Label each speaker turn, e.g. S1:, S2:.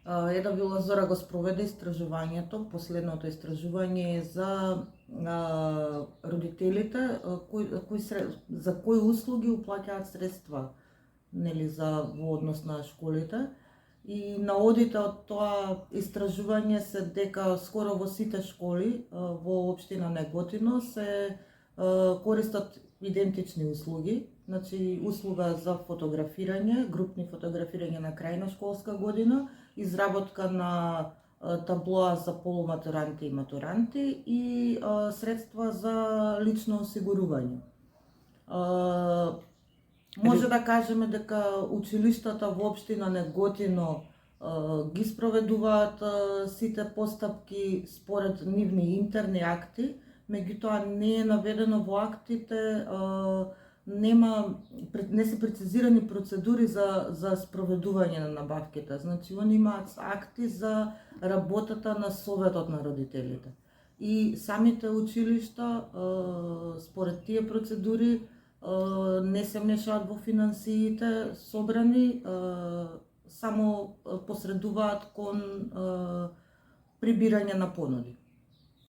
S1: Еда Вила Зора го спроведе истражувањето, последното истражување е за родителите за кои услуги уплаќаат средства, нели, во однос на школите. И наодите од тоа истражување се дека скоро во сите школи во општина Неготино се користат идентични услуги, значи услуга за фотографирање, групни фотографирање на крај на школска година, изработка на таблоа за полуматуранти и матуранти и средства за лично осигурување. Може да кажеме дека училиштата во општина Неготино ги спроведуваат сите постапки според нивни интерни акти, меѓутоа не е наведено во актите, не се прецизирани процедури за спроведување на набавките. Значи, они имаат акти за работата на советот на родителите. И самите училишта, според тие процедури, не се мешаат во финансиите собрани, само посредуваат кон прибирање на понуди.